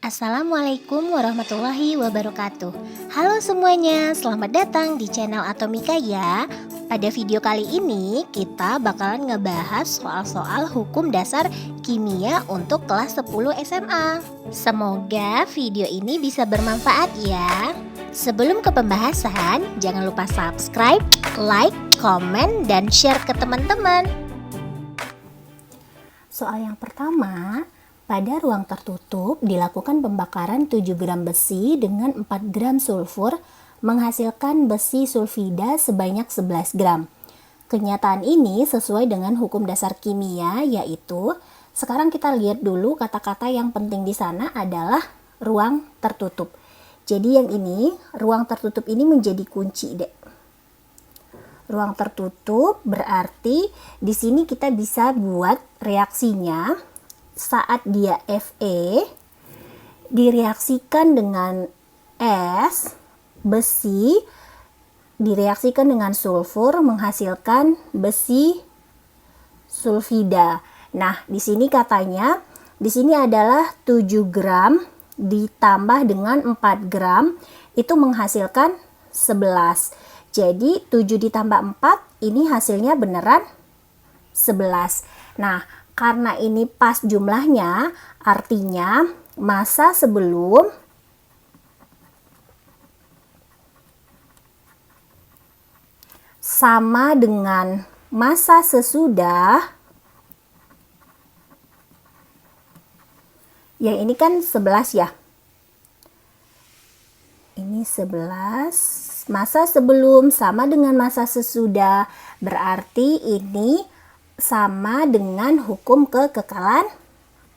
Assalamualaikum warahmatullahi wabarakatuh. Halo semuanya, selamat datang di channel Atomika ya. Pada video kali ini kita bakalan ngebahas soal-soal hukum dasar kimia untuk kelas 10 SMA. Semoga video ini bisa bermanfaat ya. Sebelum ke pembahasan, jangan lupa subscribe, like, komen, dan share ke teman-teman. Soal yang pertama, pada ruang tertutup dilakukan pembakaran 7 gram besi dengan 4 gram sulfur menghasilkan besi sulfida sebanyak 11 gram. Kenyataan ini sesuai dengan hukum dasar kimia, yaitu sekarang kita lihat dulu kata-kata yang penting di sana adalah ruang tertutup. Jadi yang ini, ruang tertutup ini menjadi kunci deh. Ruang tertutup berarti di sini kita bisa buat reaksinya saat dia Fe direaksikan dengan es, besi direaksikan dengan sulfur menghasilkan besi sulfida. Nah, di sini katanya di sini adalah 7 gram ditambah dengan 4 gram itu menghasilkan 11. Jadi 7 ditambah 4 ini hasilnya beneran 11. Nah, karena ini pas jumlahnya, artinya massa sebelum sama dengan massa sesudah. Ya, ini kan 11 ya. Ini 11. Massa sebelum sama dengan massa sesudah. Berarti ini sama dengan hukum kekekalan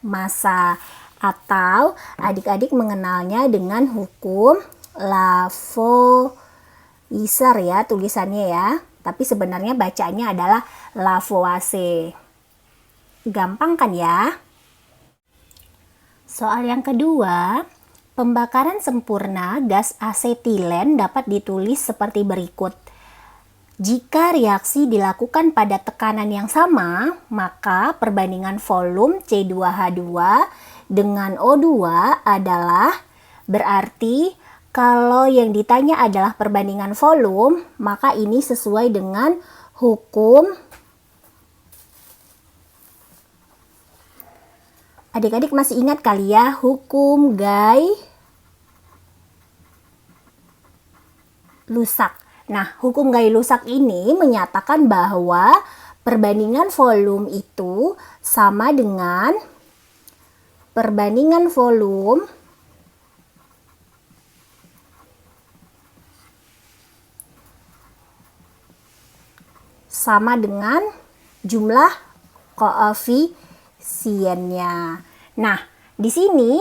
massa, atau adik-adik mengenalnya dengan hukum Lavoisier ya tulisannya ya, tapi sebenarnya bacanya adalah Lavoisier. Gampang kan ya? Soal yang kedua, pembakaran sempurna gas asetilen dapat ditulis seperti berikut. Jika reaksi dilakukan pada tekanan yang sama, maka perbandingan volume C2H2 dengan O2 adalah, berarti kalau yang ditanya adalah perbandingan volume, maka ini sesuai dengan hukum. Adik-adik masih ingat kali ya, hukum Gay-Lussac. Nah, hukum Gay-Lussac ini menyatakan bahwa perbandingan volume itu sama dengan perbandingan volume sama dengan jumlah koefisiennya. Nah, di sini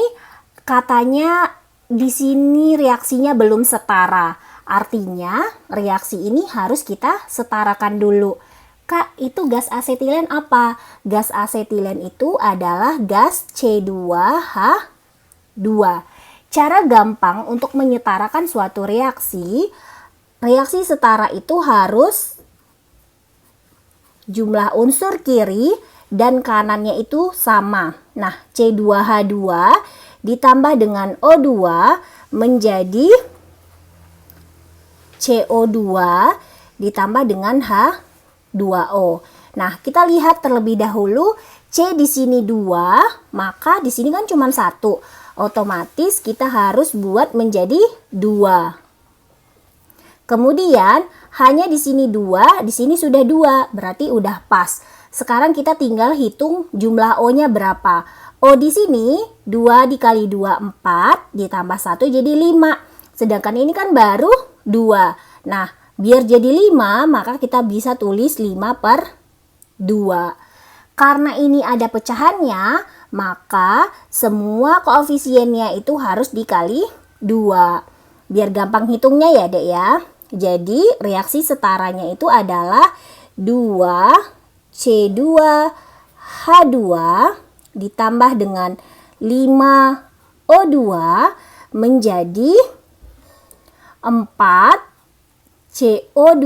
katanya di sini reaksinya belum setara. Artinya reaksi ini harus kita setarakan dulu. Kak, itu gas asetilen apa? Gas asetilen itu adalah gas C2H2. Cara gampang untuk menyetarakan suatu reaksi setara itu harus jumlah unsur kiri dan kanannya itu sama. Nah, C2H2 ditambah dengan O2 menjadi CO2 ditambah dengan H2O. Nah, kita lihat terlebih dahulu C di sini 2, maka di sini kan cuma 1. Otomatis kita harus buat menjadi 2. Kemudian hanya di sini 2, di sini sudah 2, berarti udah pas. Sekarang kita tinggal hitung jumlah O-nya berapa. O di sini 2 dikali 2 4 ditambah 1 jadi 5. Sedangkan ini kan baru 2. Nah, biar jadi 5, maka kita bisa tulis 5/2. Karena ini ada pecahannya, maka semua koefisiennya itu harus dikali 2. Biar gampang hitungnya ya, Dek ya. Jadi, reaksi setaranya itu adalah 2C2H2 ditambah dengan 5O2 menjadi 4 CO2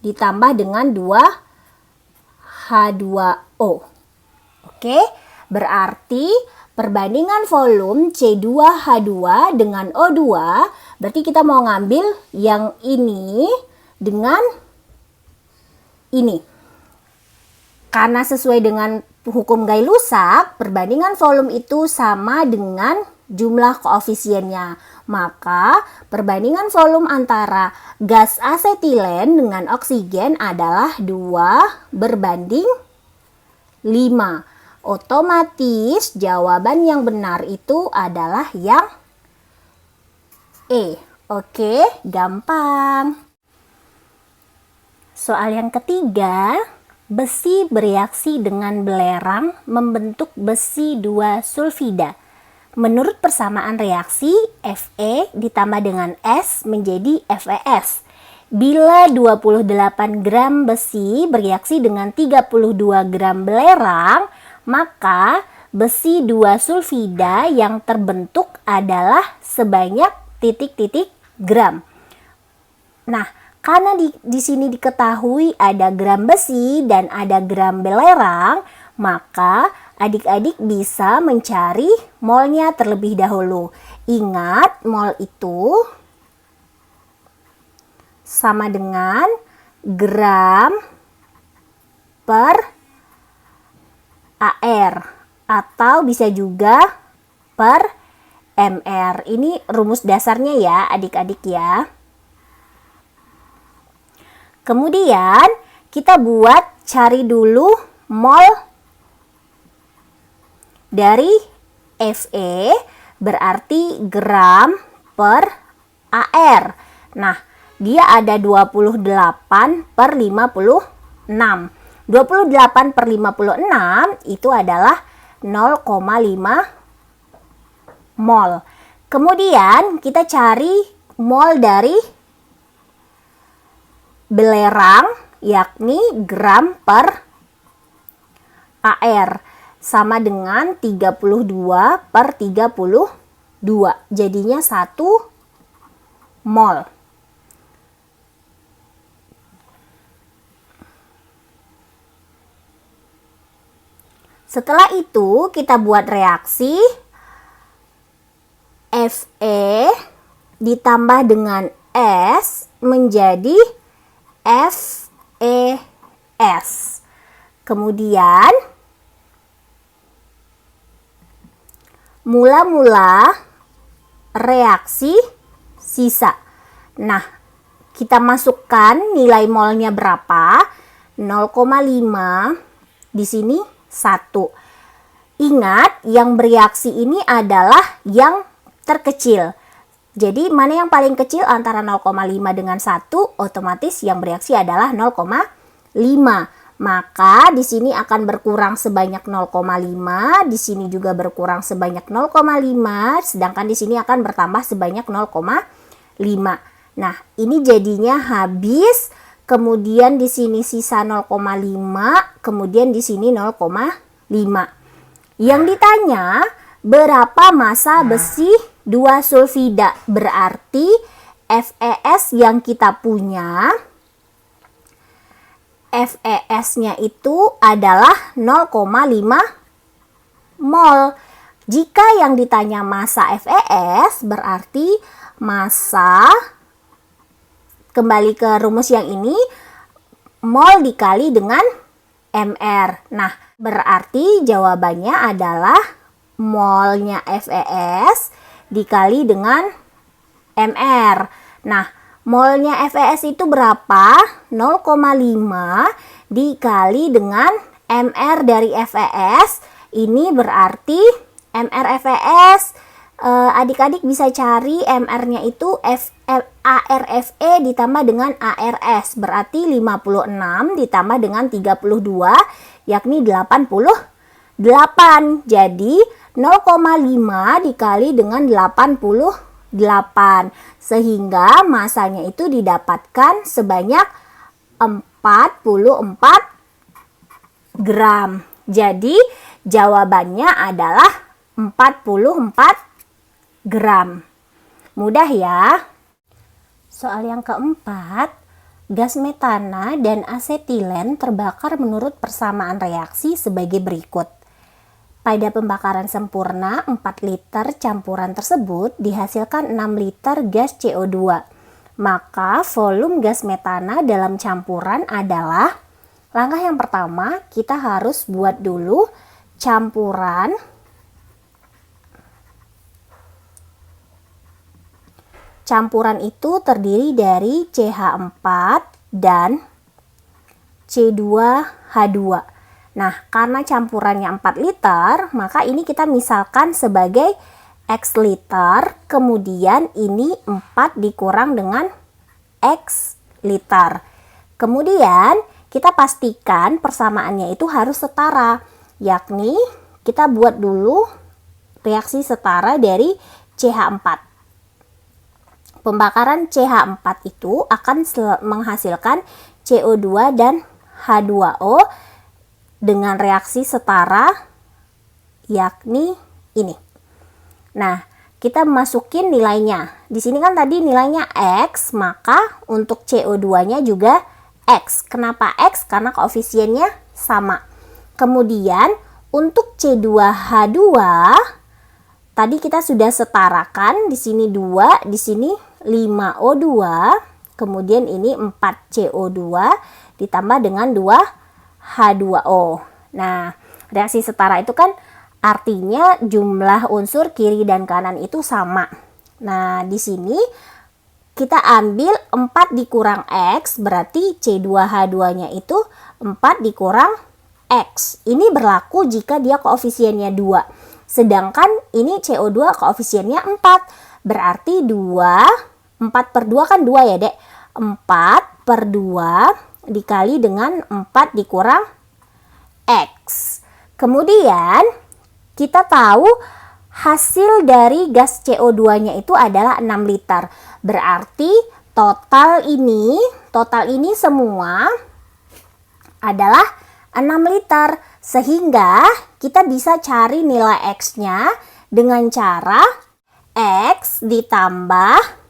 ditambah dengan 2 H2O. Oke, berarti Perbandingan volume C2H2 dengan O2, berarti kita mau ngambil yang ini dengan ini. Karena sesuai dengan hukum Gay-Lussac, perbandingan volume itu sama dengan jumlah koefisiennya. Maka perbandingan volume antara gas asetilen dengan oksigen adalah 2 berbanding 5. Otomatis jawaban yang benar itu adalah yang E. Oke, gampang. Soal yang ketiga, besi bereaksi dengan belerang membentuk besi 2 sulfida. Menurut persamaan reaksi, Fe ditambah dengan S menjadi FeS. Bila 28 gram besi bereaksi dengan 32 gram belerang, maka besi 2 sulfida yang terbentuk adalah sebanyak titik-titik gram. Nah, karena di sini diketahui ada gram besi dan ada gram belerang, maka adik-adik bisa mencari molnya terlebih dahulu. Ingat, mol itu sama dengan gram per AR atau bisa juga per MR. Ini rumus dasarnya ya adik-adik ya. Kemudian kita buat cari dulu mol dari Fe, berarti gram per AR. Nah, dia ada 28 per 56. 28 per 56 itu adalah 0,5 mol. Kemudian kita cari mol dari belerang, yakni gram per AR, sama dengan 32 per 32. Jadinya 1 mol. Setelah itu kita buat reaksi Fe ditambah dengan S menjadi FeS. Kemudian mula-mula reaksi sisa. Nah, kita masukkan nilai molnya berapa? 0,5. Di sini 1. Ingat, yang bereaksi ini adalah yang terkecil. Jadi, mana yang paling kecil antara 0,5 dengan 1? Otomatis yang bereaksi adalah 0,5. Maka di sini akan berkurang sebanyak 0,5, di sini juga berkurang sebanyak 0,5, sedangkan di sini akan bertambah sebanyak 0,5. Nah, ini jadinya habis. Kemudian di sini sisa 0,5, kemudian di sini 0,5. Yang ditanya, berapa massa besi 2 sulfida? Berarti FeS yang kita punya, FeS-nya itu adalah 0,5 mol. Jika yang ditanya massa FeS, berarti massa, kembali ke rumus yang ini, mol dikali dengan MR. Nah, berarti jawabannya adalah molnya FeS dikali dengan MR. Nah, molnya FeS itu berapa? 0,5 dikali dengan MR dari FeS. Ini berarti MR FeS, adik-adik bisa cari MR-nya itu ARFE ditambah dengan ARS. Berarti 56 ditambah dengan 32, yakni 88. Jadi 0,5 dikali dengan 88. Sehingga masanya itu didapatkan sebanyak 44 gram. Jadi jawabannya adalah 44 gram. Mudah ya. Soal yang keempat, gas metana dan asetilen terbakar menurut persamaan reaksi sebagai berikut. Pada pembakaran sempurna 4 liter campuran tersebut dihasilkan 6 liter gas CO2. Maka volume gas metana dalam campuran adalah, langkah yang pertama kita harus buat dulu campuran itu terdiri dari CH4 dan C2H2. Nah, karena campurannya 4 liter, maka ini kita misalkan sebagai X liter, kemudian ini 4 dikurang dengan X liter. Kemudian kita pastikan persamaannya itu harus setara, yakni kita buat dulu reaksi setara dari CH4. Pembakaran CH4 itu akan menghasilkan CO2 dan H2O dengan reaksi setara, yakni ini. Nah, kita masukin nilainya. Di sini kan tadi nilainya X, maka untuk CO2-nya juga X. Kenapa X? Karena koefisiennya sama. Kemudian untuk C2H2 tadi kita sudah setarakan, di sini 2, di sini 5O2, kemudian ini 4CO2 ditambah dengan 2H2O. Nah, reaksi setara itu kan artinya jumlah unsur kiri dan kanan itu sama. Nah, di sini kita ambil 4 dikurang X, berarti C2H2-nya itu 4 dikurang X. Ini berlaku jika dia koefisiennya 2. Sedangkan ini CO2 koefisiennya 4. Berarti 4 per 2 kan 2 ya, Dek. 4 per 2 dikali dengan 4 dikurang X. Kemudian kita tahu hasil dari gas CO2-nya itu adalah 6 liter. Berarti total ini semua adalah 6 liter. Sehingga kita bisa cari nilai X-nya dengan cara X ditambah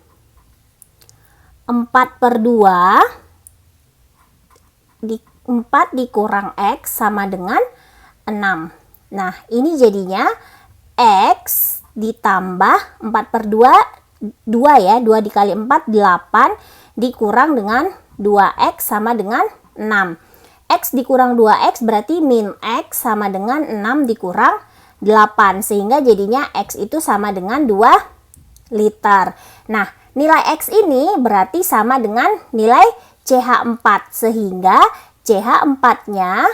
4 per 2 4 dikurang X sama dengan 6. Nah, ini jadinya X ditambah 4 per 2, 2 ya, 2 dikali 4, 8, dikurang dengan 2X sama dengan 6. X dikurang 2X berarti min X sama dengan 6 dikurang 8. Sehingga jadinya X itu sama dengan 2 liter. Nah, nilai X ini berarti sama dengan nilai CH4, sehingga CH4-nya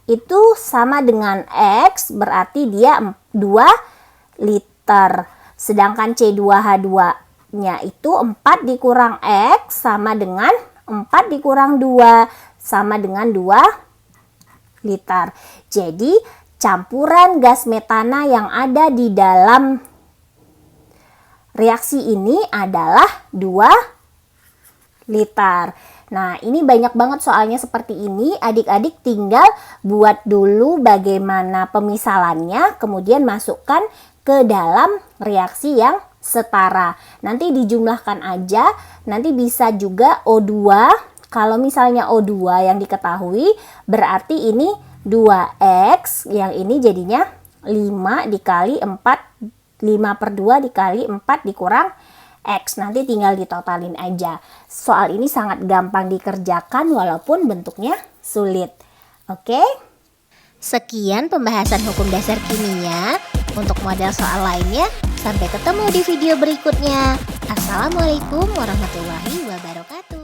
itu sama dengan X, berarti dia 2 liter. Sedangkan C2H2-nya itu 4 dikurang X sama dengan 4 dikurang 2 sama dengan 2 liter. Jadi campuran gas metana yang ada di dalam reaksi ini adalah 2 liter. Nah, ini banyak banget soalnya seperti ini. Adik-adik tinggal buat dulu bagaimana pemisalannya, kemudian masukkan ke dalam reaksi yang setara. Nanti dijumlahkan aja, nanti bisa juga O2. Kalau misalnya O2 yang diketahui, berarti ini 2X, yang ini jadinya 5 dikali 4, 5 per 2 dikali 4 dikurang X. Nanti tinggal ditotalin aja. Soal ini sangat gampang dikerjakan walaupun bentuknya sulit. Oke? Sekian pembahasan hukum dasar kimia. Untuk model soal lainnya, sampai ketemu di video berikutnya. Assalamualaikum warahmatullahi wabarakatuh.